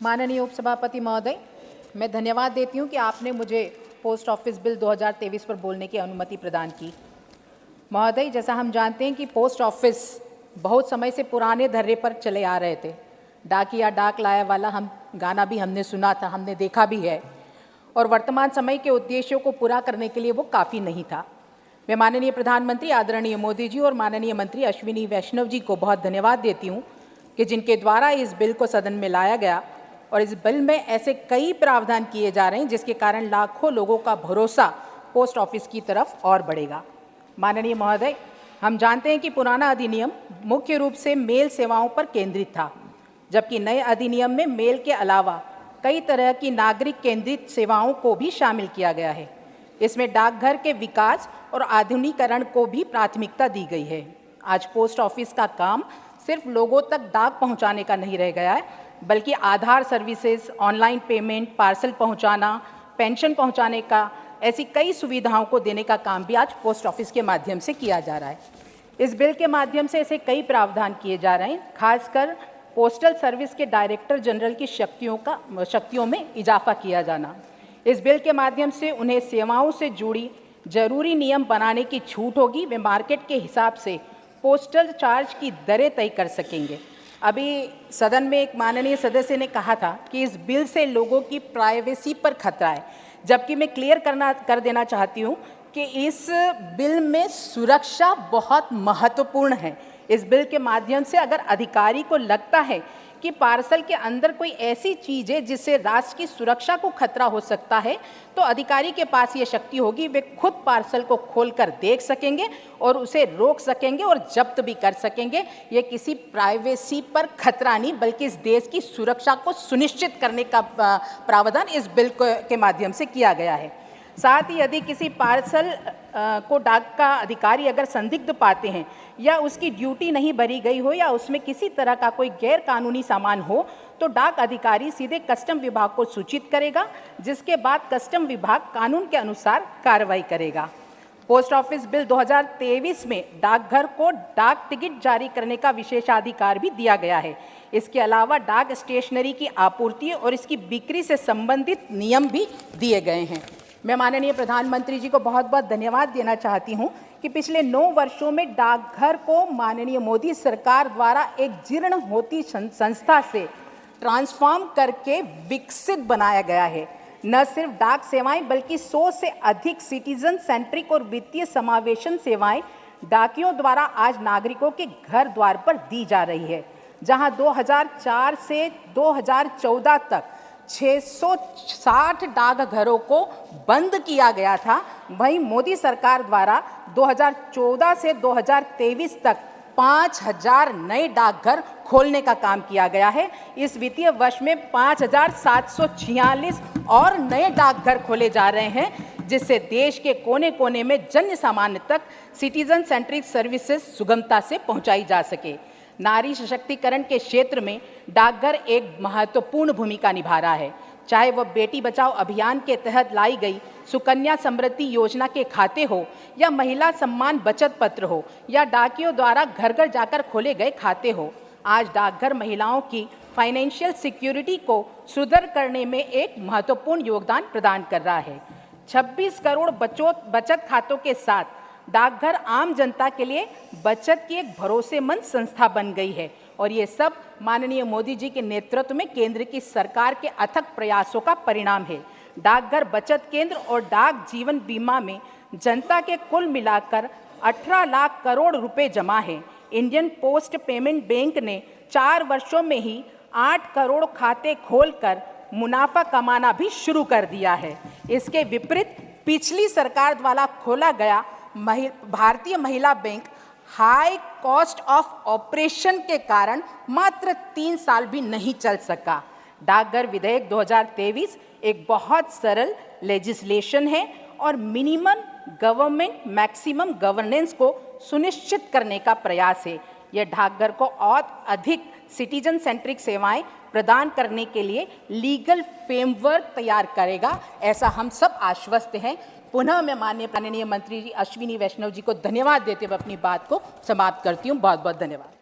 माननीय उपसभापति महोदय, मैं धन्यवाद देती हूं कि आपने मुझे पोस्ट ऑफिस बिल 2023 पर बोलने की अनुमति प्रदान की। महोदय, जैसा हम जानते हैं कि पोस्ट ऑफिस बहुत समय से पुराने धर्रे पर चले आ रहे थे। डाकिया डाक लाया वाला गाना भी हमने सुना था, हमने देखा भी है, और वर्तमान समय के उद्देश्यों को पूरा करने के लिए वो काफ़ी नहीं था। मैं माननीय प्रधानमंत्री आदरणीय मोदी जी और माननीय मंत्री अश्विनी वैष्णव जी को बहुत धन्यवाद देती हूँ कि जिनके द्वारा इस बिल को सदन में लाया गया, और इस बिल में ऐसे कई प्रावधान किए जा रहे हैं जिसके कारण लाखों लोगों का भरोसा पोस्ट ऑफिस की तरफ और बढ़ेगा। माननीय महोदय, हम जानते हैं कि पुराना अधिनियम मुख्य रूप से मेल सेवाओं पर केंद्रित था, जबकि नए अधिनियम में मेल के अलावा कई तरह की नागरिक केंद्रित सेवाओं को भी शामिल किया गया है। इसमें डाकघर के विकास और आधुनिकीकरण को भी प्राथमिकता दी गई है। आज पोस्ट ऑफिस का काम सिर्फ लोगों तक डाक पहुंचाने का नहीं रह गया है, बल्कि आधार सर्विसेज, ऑनलाइन पेमेंट, पार्सल पहुंचाना, पेंशन पहुंचाने का, ऐसी कई सुविधाओं को देने का काम भी आज पोस्ट ऑफिस के माध्यम से किया जा रहा है। इस बिल के माध्यम से ऐसे कई प्रावधान किए जा रहे हैं, खासकर पोस्टल सर्विस के डायरेक्टर जनरल की शक्तियों में इजाफा किया जाना। इस बिल के माध्यम से उन्हें सेवाओं से जुड़ी जरूरी नियम बनाने की छूट होगी। वे मार्केट के हिसाब से पोस्टल चार्ज की दरें तय कर सकेंगे। अभी सदन में एक माननीय सदस्य ने कहा था कि इस बिल से लोगों की प्राइवेसी पर खतरा है, जबकि मैं क्लियर कर देना चाहती हूँ कि इस बिल में सुरक्षा बहुत महत्वपूर्ण है। इस बिल के माध्यम से अगर अधिकारी को लगता है कि पार्सल के अंदर कोई ऐसी चीज़ है जिससे राष्ट्र की सुरक्षा को खतरा हो सकता है, तो अधिकारी के पास ये शक्ति होगी, वे खुद पार्सल को खोलकर देख सकेंगे और उसे रोक सकेंगे और जब्त भी कर सकेंगे। ये किसी प्राइवेसी पर खतरा नहीं, बल्कि इस देश की सुरक्षा को सुनिश्चित करने का प्रावधान इस बिल के माध्यम से किया गया है। साथ ही यदि किसी पार्सल को डाक का अधिकारी अगर संदिग्ध पाते हैं या उसकी ड्यूटी नहीं भरी गई हो या उसमें किसी तरह का कोई गैर कानूनी सामान हो, तो डाक अधिकारी सीधे कस्टम विभाग को सूचित करेगा, जिसके बाद कस्टम विभाग कानून के अनुसार कार्रवाई करेगा। पोस्ट ऑफिस बिल 2023 में डाकघर को डाक टिकट जारी करने का विशेषाधिकार भी दिया गया है। इसके अलावा डाक स्टेशनरी की आपूर्ति और इसकी बिक्री से संबंधित नियम भी दिए गए हैं। मैं माननीय प्रधानमंत्री जी को बहुत बहुत धन्यवाद देना चाहती हूं कि पिछले 9 वर्षों में डाकघर को माननीय मोदी सरकार द्वारा एक जीर्ण होती संस्था से ट्रांसफॉर्म करके विकसित बनाया गया है। न सिर्फ डाक सेवाएं बल्कि 100 से अधिक सिटीजन सेंट्रिक और वित्तीय समावेशन सेवाएं डाकियों द्वारा आज नागरिकों के घर द्वार पर दी जा रही है। जहां 2004 से 2014 तक 660 डाकघरों को बंद किया गया था, वहीं मोदी सरकार द्वारा 2014 से 2023 तक 5000 नए डाकघर खोलने का काम किया गया है। इस वित्तीय वर्ष में 5746 और नए डाकघर खोले जा रहे हैं, जिससे देश के कोने कोने में जन सामान्य तक सिटीजन सेंट्रिक सर्विसेज सुगमता से पहुंचाई जा सके। नारी सशक्तिकरण के क्षेत्र में डाकघर एक महत्वपूर्ण भूमिका निभा रहा है, चाहे वह बेटी बचाओ अभियान के तहत लाई गई सुकन्या समृद्धि योजना के खाते हो या महिला सम्मान बचत पत्र हो या डाकियों द्वारा घर घर जाकर खोले गए खाते हो। आज डाकघर महिलाओं की फाइनेंशियल सिक्योरिटी को सुदृढ़ करने में एक महत्वपूर्ण योगदान प्रदान कर रहा है। 26 करोड़ बचत खातों के साथ डाकघर आम जनता के लिए बचत की एक भरोसेमंद संस्था बन गई है, और ये सब माननीय मोदी जी के नेतृत्व में केंद्र की सरकार के अथक प्रयासों का परिणाम है। डाकघर बचत केंद्र और डाक जीवन बीमा में जनता के कुल मिलाकर 18 लाख करोड़ रुपए जमा है। इंडियन पोस्ट पेमेंट बैंक ने 4 वर्षों में ही 8 करोड़ खाते खोलकर मुनाफा कमाना भी शुरू कर दिया है। इसके विपरीत पिछली सरकार द्वारा खोला गया भारतीय महिला bank high cost of operation के कारण मात्र 3 साल भी नहीं चल सका। डाकघर विधेयक 2023 एक बहुत सरल लेजिस्लेशन है और मिनिमम गवर्नमेंट मैक्सिमम गवर्नेंस को सुनिश्चित करने का प्रयास है। यह डाकघर को और अधिक सिटीजन सेंट्रिक सेवाएं प्रदान करने के लिए लीगल फ्रेमवर्क तैयार करेगा, ऐसा हम सब आश्वस्त हैं। पुनः मैं माननीय मंत्री जी अश्विनी वैष्णव जी को धन्यवाद देते हुए अपनी बात को समाप्त करती हूँ। बहुत बहुत धन्यवाद।